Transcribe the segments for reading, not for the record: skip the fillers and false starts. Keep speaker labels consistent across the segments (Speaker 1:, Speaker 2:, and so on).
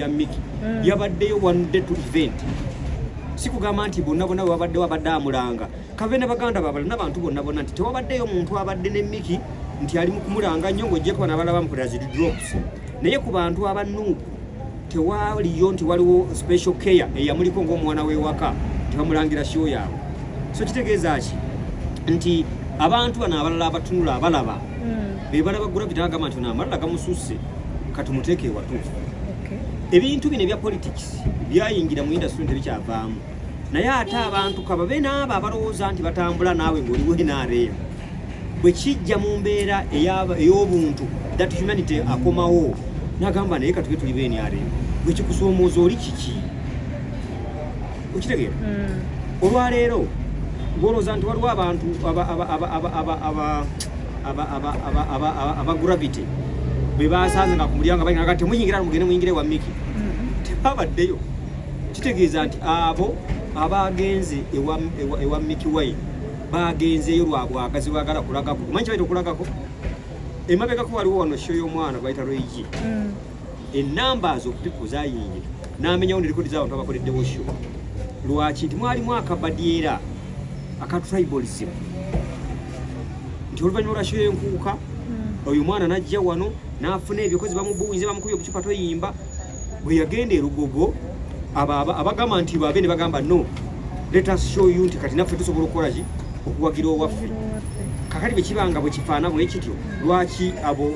Speaker 1: ya Mickey yabaddeyo one day to event sikugamba nti bonna wabadde amulanga kavena baganda babala n'abantu bonna nti tewabaddeyo omuntu abadde ne Mickey nti ali mu kumulanga nnyo ng'ojjeko n'abalaba mu Brazil drops naye ku bantu abannuuku tewaliyo nti waliwo special care eyamuliko ng'omwana w'ewaka tebamulangira show yaabwe so kitegeeza ki nti abantu bano abalala abatunula abalaba be balaba Gravity agamba nti n'amalala gamususse katumuteeke ewatuufu ebintu bino ebya politics byayingira mu industry tebikyavaamu naye ate abantu kababe n'abo abalowooza nti batambula naawe ng'oliwo NRM bwe kijja mu mbeera ey'obuntu that humanity akomawo n'agamba naye katube tuli be NRM bwe kikusoomooza oli kiki okitegeera olwaleero ng'olowooza nti waliwo abantu aba Gravity bwe basanzanga ku mulyango balina kati muyingira mugende muyingire wa Mickey tebabaddeyo kitegeeza nti abo abagenze ewa Mickey Wine bagenzeyo lwabwagazi bwagala kulagako kumanyi baita okulagako emabegako waliwo wano show y'omwana bayita Roigi numbers of people zayingira n'amenyawo ne rekodi z'abantu abakoleddewo show lwaki nti mwalimu akabadiera aka tribalism nti oluvannyuma lwa show y'enkuuka oyo mwana najja wano n'afuna ebyokozi bamubuuyize bamukubye obucupa toyimba bwe yagenda erugogo abagamba nti babe ne bagamba no let us show you nti kati naffe tusobola okukola ki okuwagira owaffe kakati bwe kibanga bwe kifaana bwe kityo lwaki abo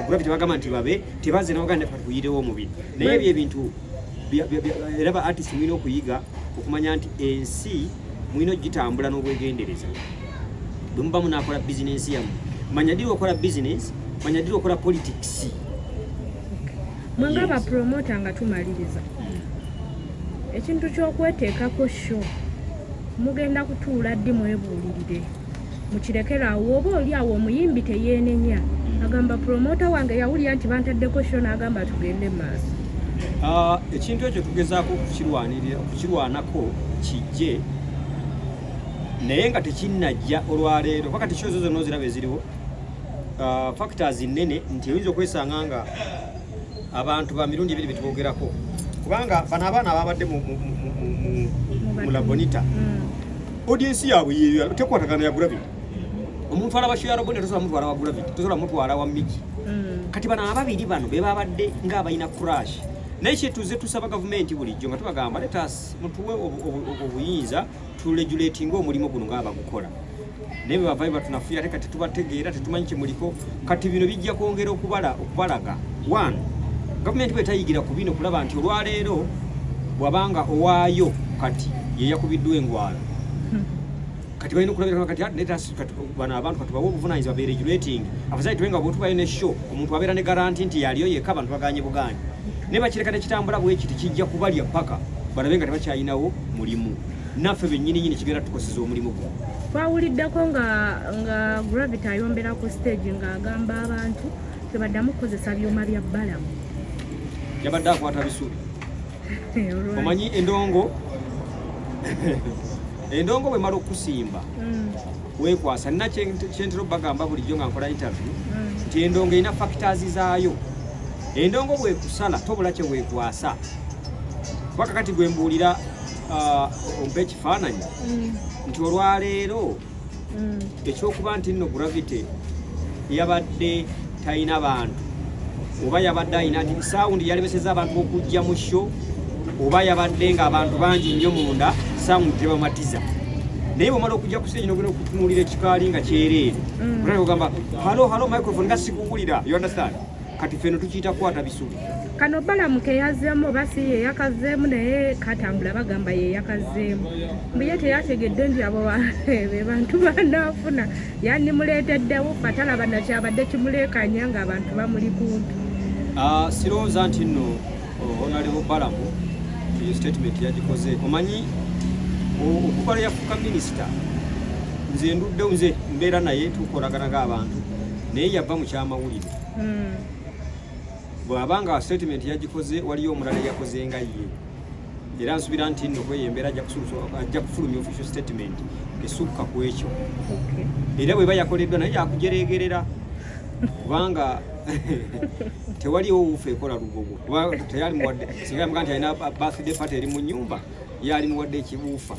Speaker 1: Gravity bagamba nti babe tebaze n'abaganda kati kuyirewo omubiri naye ebyo ebintu era ba artist mulina okuyiga okumanya nti ensi mulina ogitambula n'obwegendereza bwe muba munaakola bizinensi yammwe manya diri okola business manya diri okola politics
Speaker 2: mwanga ba promoter nga tumaliriza ekintu ky'okweteekako show mugenda kutuula ddi mwebulirire mukirekera oba oli awo omuyimbi teyeenenya agamba promoter wange yawulira nti bantaddeko show n'agamba tugende maaso
Speaker 1: ekintu ekyo tugezaako okukirwanako kijje naye nga tekinnajja olwaleero pakati show zozo noziraba eziriwo factors nnene nti oyinza okwesanga nga abantu ba mirundi ebiri betwogerako kubanga bano abaana ababadde mu Labonita audience yaabwe yeyo tekwatagana ya Gravity omuntu alaba show ya Labonita tosobola mutwala wa Gravity tosobola mutwala wa Mickey kati bano ababiri bano be babadde ng'abalina crash naye kyetuze tusaba gavumenti bulijjo nga tubagamba letas mutuwe obuyinza turegulating omulimu guno ng'abagukola naye bwe bavayo batunafuya ate kati tubategeera tetumanyi kye muliko kati bino bijja kwongera okubalaga one gavumenti bwe tayigira ku bino kulaba nti olwaleero bwabanga owaayo kati yeyakubiddwa engwalo kati balina okulabira kati bano abantu kati bawe obuvunaanyizibwa be regulating abazayi tuwenga bwetubayo ne show omuntu abeera ne garanti nti yaliyo yekka abantu baganye buganye naye bakireka nekitambula bwe kiti kijja kubalya paka balabe nga tebakyalinawo mulimu naffe bennyininyini kigenda tukoseza omulimu guno
Speaker 2: twawuliddeko nga Gravity ayombera ku stage ng'agamba abantu tebaddamu kukozesa byuma bya bbalamu
Speaker 1: yabadde akwata bisubi omanyi endongo bwemala okusimba weekwasa nina kyentera bagamba bulijjo nga nkola interview nti endongo erina factors zaayo endongo bwekusala tobula kye weekwasa kubaka kati gwembuulira ompa ekifaananyi nti olwaleero ekyokuba nti nno Gravity yabadde talina bantu oba yabadde alina nti sound yalemeseza abantu okujja mu show oba yabadde ng'abantu bangi nnyo munda sound tebamatiza naye bwomala okujja ku stage nogenda okutunuulira ekikaali nga kyereere ogamba halo microphone nga sikuwulira you understand kati feno tukiyita kwata bisubi
Speaker 2: kano bbalamu keyazeemu oba si yeyakazeemu naye katambula bagamba yeyakazeemu mbuye teyategedde nti abo be bantu banaafuna yandimuleeteddewo katalaba nakyabadde kimuleekanya ng'abantu bamuli kumpi
Speaker 1: sirowooza nti nno honorable bbalamu eyo statement yagikoze omanyi okukola yafuuka minisita nze mbeera naye tukolagana ng'abantu naye yava mu kyamawulire bw'abanga statement yagikoze waliyo omulala yakoze nga ye era nsubira nti nno kweyo embeera ajja kufulumya official statement esukka ku ekyo era bweba yakoleddwa naye yakujereegerera kubanga tewaliwo wuufa ekola lugogo kuba teyali muwadde singa yamuga nti alina birthday party eri mu nnyumba ye ali muwadde ekibuufa